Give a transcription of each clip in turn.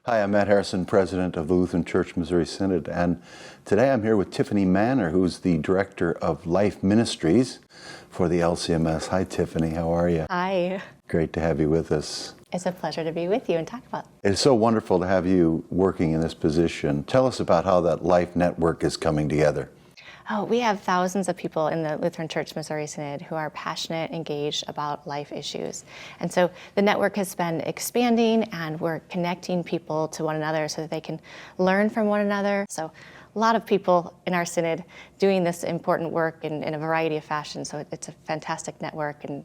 Hi, I'm Matt Harrison, President of the Lutheran Church, Missouri Synod, and today I'm here with Tiffany Manor, who's the Director of Life Ministries for the LCMS. Hi, Tiffany. How are you? Hi. Great to have you with us. It's a pleasure to be with you and talk about it. It's so wonderful to have you working in this position. Tell us about how that Life Network is coming together. Oh, we have thousands of people in the Lutheran Church Missouri Synod who are passionate, engaged about life issues. And so the network has been expanding, and we're connecting people to one another so that they can learn from one another. So a lot of people in our Synod doing this important work in a variety of fashions. So it's a fantastic network, and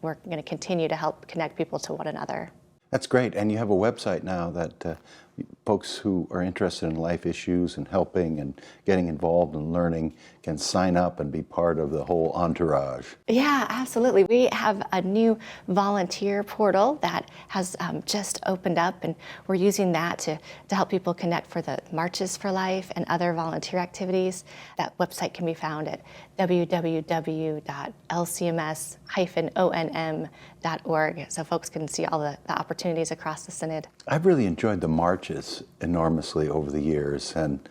we're going to continue to help connect people to one another. That's great. And you have a website now that folks who are interested in life issues and helping and getting involved and learning can sign up and be part of the whole entourage. Yeah, absolutely. We have a new volunteer portal that has just opened up, and we're using that to help people connect for the Marches for Life and other volunteer activities. That website can be found at www.lcms-onm.org, so folks can see all the opportunities across the Synod. I've really enjoyed the marches enormously over the years, and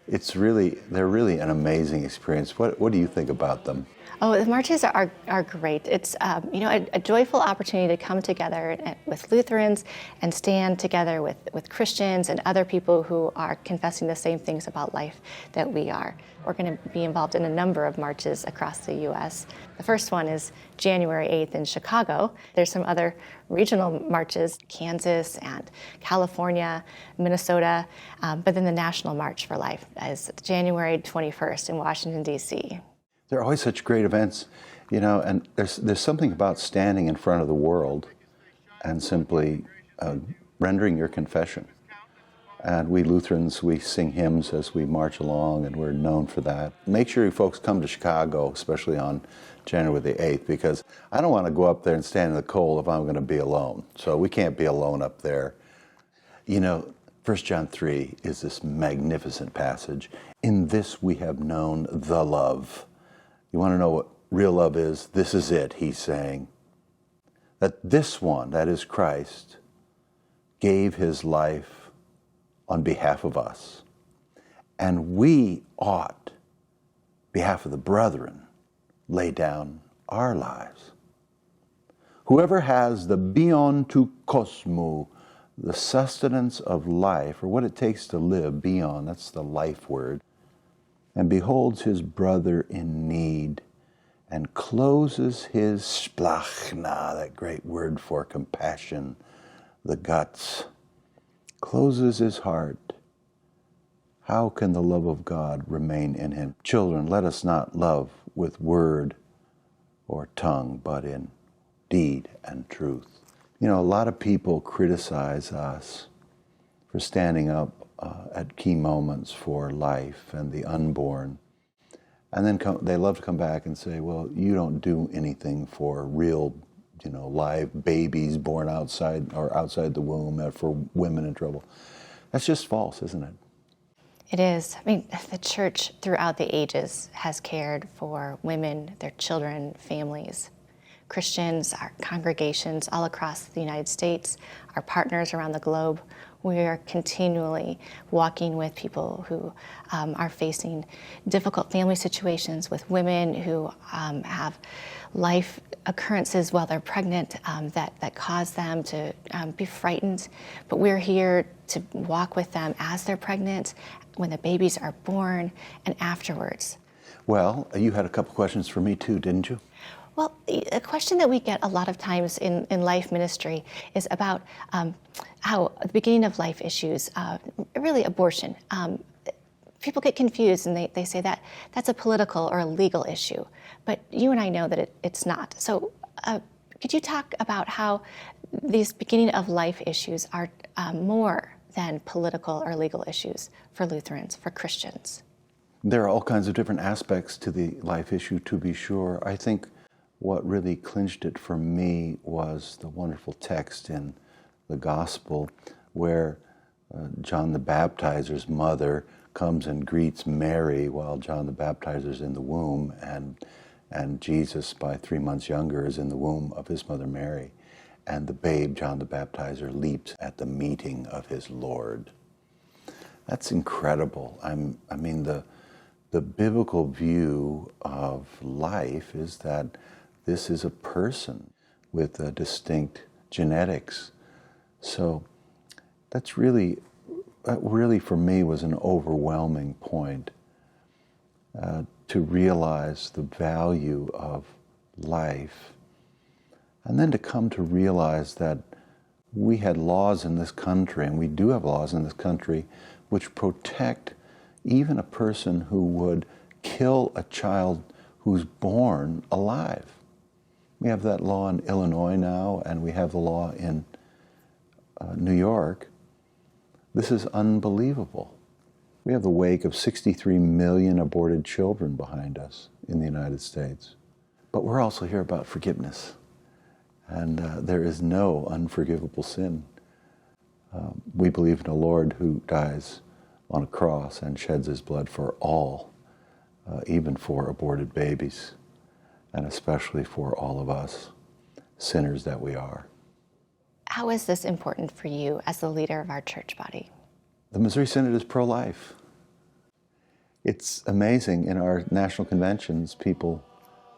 they're really an amazing experience. What do you think about them? Oh, the marches are great. It's a joyful opportunity to come together with Lutherans and stand together with Christians and other people who are confessing the same things about life that we are. We're going to be involved in a number of marches across the U.S. The first one is January 8th in Chicago. There's some other regional marches, Kansas and California, Minnesota, but then the National March for Life is January 21st in Washington, D.C. They're always such great events, and there's something about standing in front of the world and simply rendering your confession. And we Lutherans, we sing hymns as we march along, and we're known for that. Make sure you folks come to Chicago, especially on January the 8th, because I don't want to go up there and stand in the cold if I'm going to be alone. So we can't be alone up there. 1 John 3 is this magnificent passage. In this we have known the love. You want to know what real love is? This is it, he's saying. That this one, that is Christ, gave his life on behalf of us. And we ought, on behalf of the brethren, lay down our lives. Whoever has the bion tu kosmou, the sustenance of life, or what it takes to live, bion, that's the life word, and beholds his brother in need, and closes his splachna, that great word for compassion, the guts, closes his heart, how can the love of God remain in him? Children, let us not love with word or tongue, but in deed and truth. A lot of people criticize us for standing up at key moments for life and the unborn. And then they love to come back and say, well, you don't do anything for real, live babies born outside the womb, for women in trouble. That's just false, isn't it? It is. The church throughout the ages has cared for women, their children, families. Christians, our congregations all across the United States, our partners around the globe, we are continually walking with people who are facing difficult family situations, with women who have life occurrences while they're pregnant that cause them to be frightened. But we're here to walk with them as they're pregnant, when the babies are born, and afterwards. Well, you had a couple questions for me too, didn't you? Well, a question that we get a lot of times in life ministry is about how at the beginning of life issues, really abortion. People get confused and they say that that's a political or a legal issue, but you and I know that it's not. So could you talk about how these beginning of life issues are more than political or legal issues for Lutherans, for Christians? There are all kinds of different aspects to the life issue, to be sure. I think what really clinched it for me was the wonderful text in the Gospel where John the Baptizer's mother comes and greets Mary while John the Baptizer's in the womb, and Jesus, by 3 months younger, is in the womb of his mother Mary. and the babe, John the Baptizer, leaps at the meeting of his Lord. That's incredible. I mean, the biblical view of life is that this is a person with a distinct genetics. So that's really for me was an overwhelming point to realize the value of life, and then to come to realize that we had laws in this country, and we do have laws in this country, which protect even a person who would kill a child who's born alive. We have that law in Illinois now, and we have the law in New York. This is unbelievable. We have the wake of 63 million aborted children behind us in the United States. But we're also here about forgiveness. And there is no unforgivable sin. We believe in a Lord who dies on a cross and sheds his blood for all, even for aborted babies, and especially for all of us, sinners that we are. How is this important for you as the leader of our church body? The Missouri Synod is pro-life. It's amazing. In our national conventions,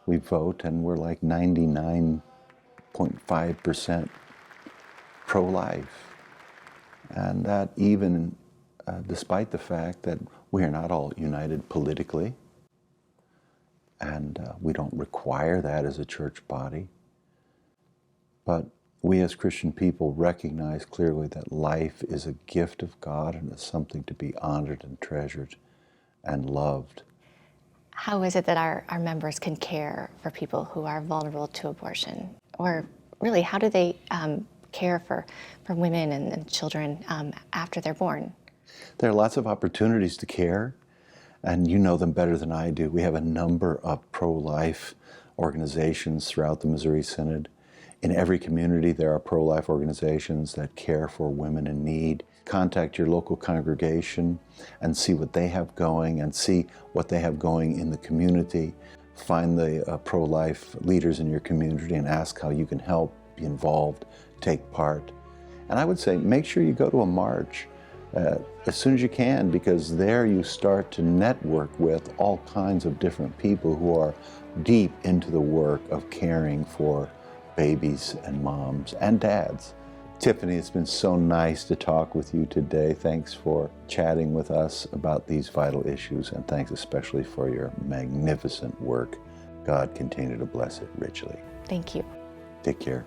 we vote, and we're like 99.5% pro-life. And that even despite the fact that we are not all united politically, and we don't require that as a church body, but we as Christian people recognize clearly that life is a gift of God and it's something to be honored and treasured and loved. How is it that our members can care for people who are vulnerable to abortion? Or really, how do they care for women and children after they're born? There are lots of opportunities to care, and you know them better than I do. We have a number of pro-life organizations throughout the Missouri Synod. In every community, there are pro-life organizations that care for women in need. Contact your local congregation and see what they have going, and see what they have going in the community. Find the pro-life leaders in your community and ask how you can help, be involved, take part. And I would say make sure you go to a march as soon as you can, because there you start to network with all kinds of different people who are deep into the work of caring for babies and moms and dads. Tiffany, it's been so nice to talk with you today. Thanks for chatting with us about these vital issues, and thanks especially for your magnificent work. God continue to bless it richly. Thank you. Take care.